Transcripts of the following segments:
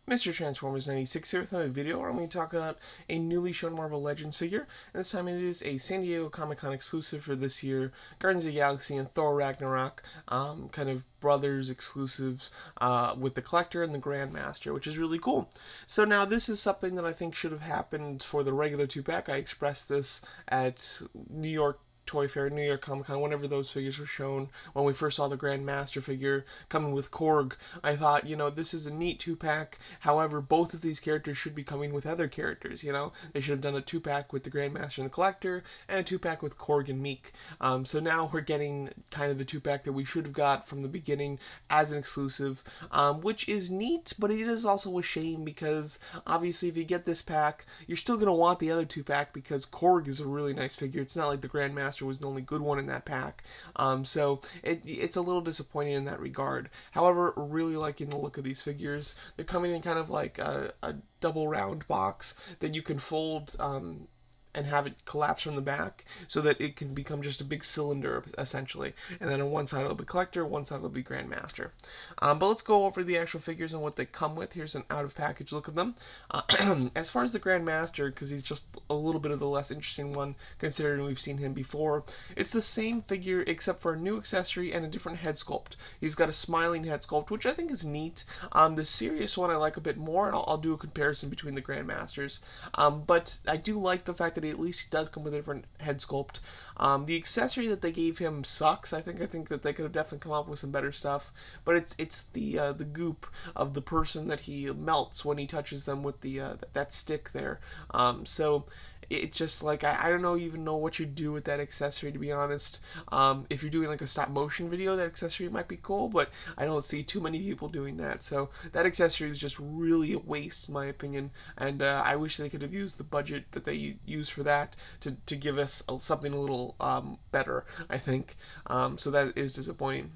Mr. Transformers 96 here with another video where I'm going to talk about a newly shown Marvel Legends figure, and this time it is a San Diego Comic-Con exclusive for this year, Guardians of the Galaxy and Thor Ragnarok, kind of brothers exclusives with the Collector and the Grandmaster, which is really cool. So now this is something that I think should have happened for the regular 2-pack. I expressed this at New York Toy Fair, New York Comic Con, whenever those figures were shown, when we first saw the Grandmaster figure coming with Korg, I thought, this is a neat 2-pack. However, both of these characters should be coming with other characters, They should have done a 2-pack with the Grandmaster and the Collector, and a 2-pack with Korg and Meek. So now we're getting kind of the 2-pack that we should have got from the beginning as an exclusive, which is neat, but it is also a shame because, obviously, if you get this pack, you're still going to want the other 2-pack because Korg is a really nice figure. It's not like the Grandmaster was the only good one in that pack. So it's a little disappointing in that regard. However, really liking the look of these figures. They're coming in kind of like a double round box that you can fold and have it collapse from the back so that it can become just a big cylinder, essentially. And then on one side it'll be Collector, one side it'll be Grandmaster. But let's go over the actual figures and what they come with. Here's an out-of-package look of them. As far as the Grandmaster, because he's just a little bit of the less interesting one, considering we've seen him before, it's the same figure except for a new accessory and a different head sculpt. He's got a smiling head sculpt, which I think is neat. The serious one I like a bit more, and I'll do a comparison between the Grandmasters. But I do like the fact that at least he does come with a different head sculpt. The accessory that they gave him sucks. I think that they could have definitely come up with some better stuff. But it's the goop of the person that he melts when he touches them with the that stick there. So it's just like I don't even know what you do with that accessory, to be honest. If you're doing like a stop motion video, that accessory might be cool, but I don't see too many people doing that. So that accessory is just really a waste, in my opinion. And I wish they could have used the budget that they used for that to give us something a little better, I think. So that is disappointing.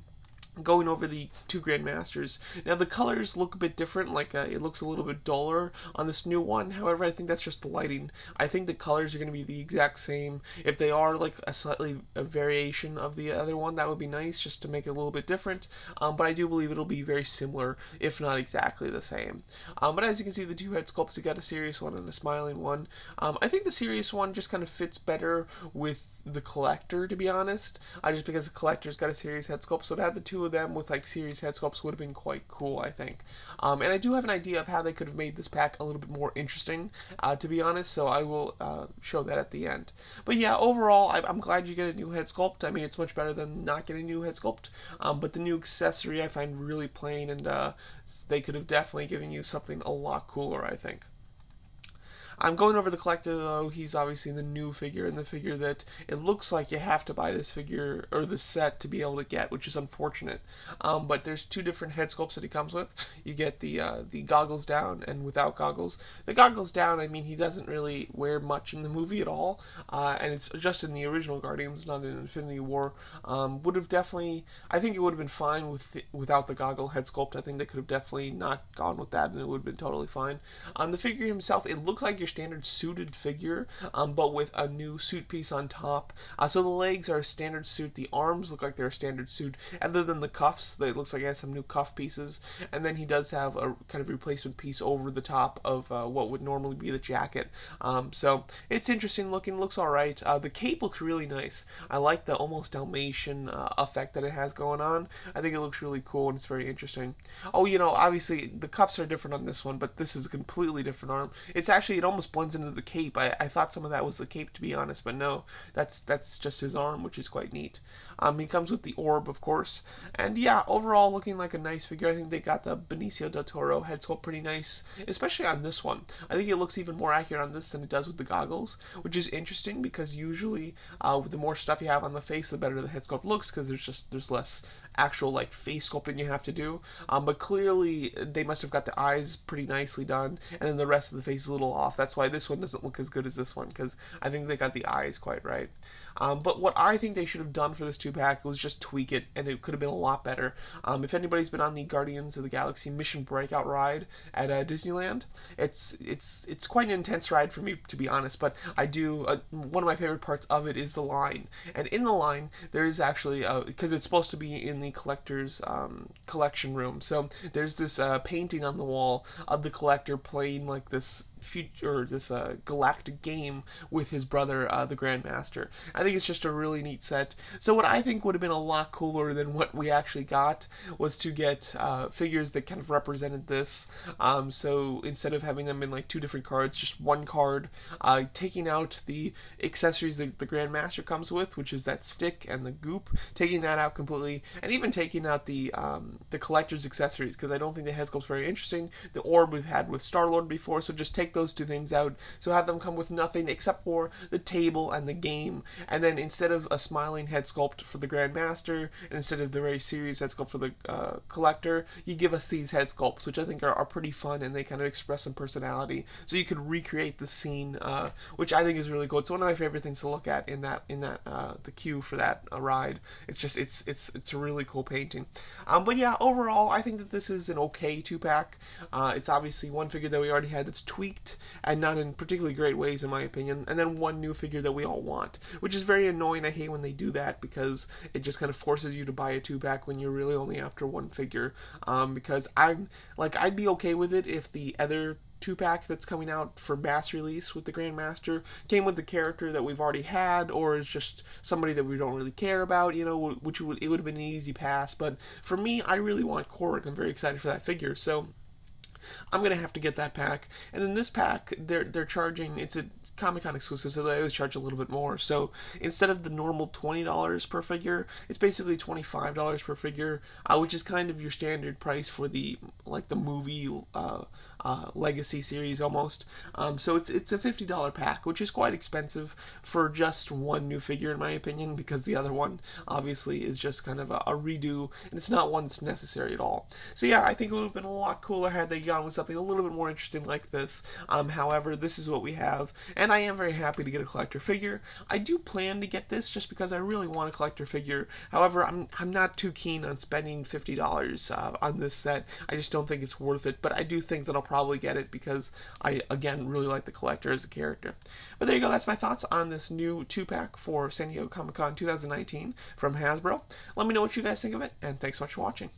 Going over the two Grandmasters. Now the colors look a bit different, like it looks a little bit duller on this new one. However, I think that's just the lighting. I think the colors are going to be the exact same. If they are like a variation of the other one, that would be nice, just to make it a little bit different. But I do believe it'll be very similar, if not exactly the same. But as you can see, the two head sculpts, you got a serious one and a smiling one. I think the serious one just kind of fits better with the Collector, to be honest. Just because the Collector's got a serious head sculpt, so to have the two of them with like serious head sculpts would have been quite cool, I think. And I do have an idea of how they could have made this pack a little bit more interesting, to be honest, so I will show that at the end. But yeah, overall, I'm glad you get a new head sculpt. I mean, it's much better than not getting a new head sculpt, but the new accessory I find really plain, and they could have definitely given you something a lot cooler, I think. I'm going over the Collector, though. He's obviously the new figure, and the figure that it looks like you have to buy this figure, or this set, to be able to get, which is unfortunate. But there's two different head sculpts that he comes with. You get the goggles down and without goggles. The goggles down, I mean, he doesn't really wear much in the movie at all, and it's just in the original Guardians, not in Infinity War. Would have definitely, I think it would have been fine without the goggle head sculpt. I think they could have definitely not gone with that, and it would have been totally fine. The figure himself, it looks like your standard suited figure, but with a new suit piece on top. So the legs are a standard suit, the arms look like they're a standard suit, other than the cuffs, it looks like he has some new cuff pieces, and then he does have a kind of replacement piece over the top of what would normally be the jacket. So it's interesting looking, looks alright. The cape looks really nice. I like the almost Dalmatian effect that it has going on. I think it looks really cool, and it's very interesting. Oh, obviously the cuffs are different on this one, but this is a completely different arm. It almost blends into the cape. I thought some of that was the cape, to be honest, but no, that's just his arm, which is quite neat. He comes with the orb, of course, and yeah, overall looking like a nice figure. I think they got the Benicio del Toro head sculpt pretty nice, especially on this one. I think it looks even more accurate on this than it does with the goggles, which is interesting because usually the more stuff you have on the face, the better the head sculpt looks, because there's less actual like face sculpting you have to do. But clearly they must have got the eyes pretty nicely done, and then the rest of the face is a little off. That's why this one doesn't look as good as this one, because I think they got the eyes quite right. But what I think they should have done for this 2-pack was just tweak it, and it could have been a lot better. If anybody's been on the Guardians of the Galaxy Mission Breakout ride at Disneyland, it's quite an intense ride for me, to be honest. But I do one of my favorite parts of it is the line, and in the line there is actually because it's supposed to be in the collector's collection room, so there's this painting on the wall of the collector playing like this future, this galactic game with his brother, the Grandmaster. I think it's just a really neat set. So what I think would have been a lot cooler than what we actually got was to get figures that kind of represented this. So instead of having them in like 2 different cards, just 1 card, taking out the accessories that the Grandmaster comes with, which is that stick and the goop, taking that out completely, and even taking out the collector's accessories, because I don't think the head sculpt's very interesting. The orb we've had with Star-Lord before, so just take those 2 things out. So have them come with nothing except for the table and the game, and then instead of a smiling head sculpt for the Grandmaster, and instead of the very serious head sculpt for the collector, you give us these head sculpts, which I think are pretty fun, and they kind of express some personality. So you could recreate the scene, which I think is really cool. It's one of my favorite things to look at in that the queue for that ride. It's just it's a really cool painting. But yeah, overall, I think that this is an okay 2-pack. It's obviously one figure that we already had that's tweaked and not in particularly great ways, in my opinion, and then one new figure that we all want, which is very annoying. I hate when they do that, because it just kind of forces you to buy a 2-pack when you're really only after one figure. Because I'd be okay with it if the other 2-pack that's coming out for mass release with the Grandmaster came with the character that we've already had, or is just somebody that we don't really care about, you know, which it would have been an easy pass. But for me, I really want Korg. I'm very excited for that figure, so I'm gonna have to get that pack. And then this pack, they're charging. It's a Comic-Con exclusive, so they always charge a little bit more. So instead of the normal $20 per figure, it's basically $25 per figure, which is kind of your standard price for the movie Legacy series almost. So it's a $50 pack, which is quite expensive for just one new figure, in my opinion, because the other one obviously is just kind of a redo, and it's not one that's necessary at all. So yeah, I think it would have been a lot cooler had they gone with something a little bit more interesting like this. However, this is what we have, and I am very happy to get a collector figure. I do plan to get this just because I really want a collector figure. However, I'm not too keen on spending $50 on this set. I just don't think it's worth it, but I do think that I'll probably get it because I, again, really like the collector as a character. But there you go, that's my thoughts on this new 2-pack for San Diego Comic-Con 2019 from Hasbro. Let me know what you guys think of it, and thanks so much for watching.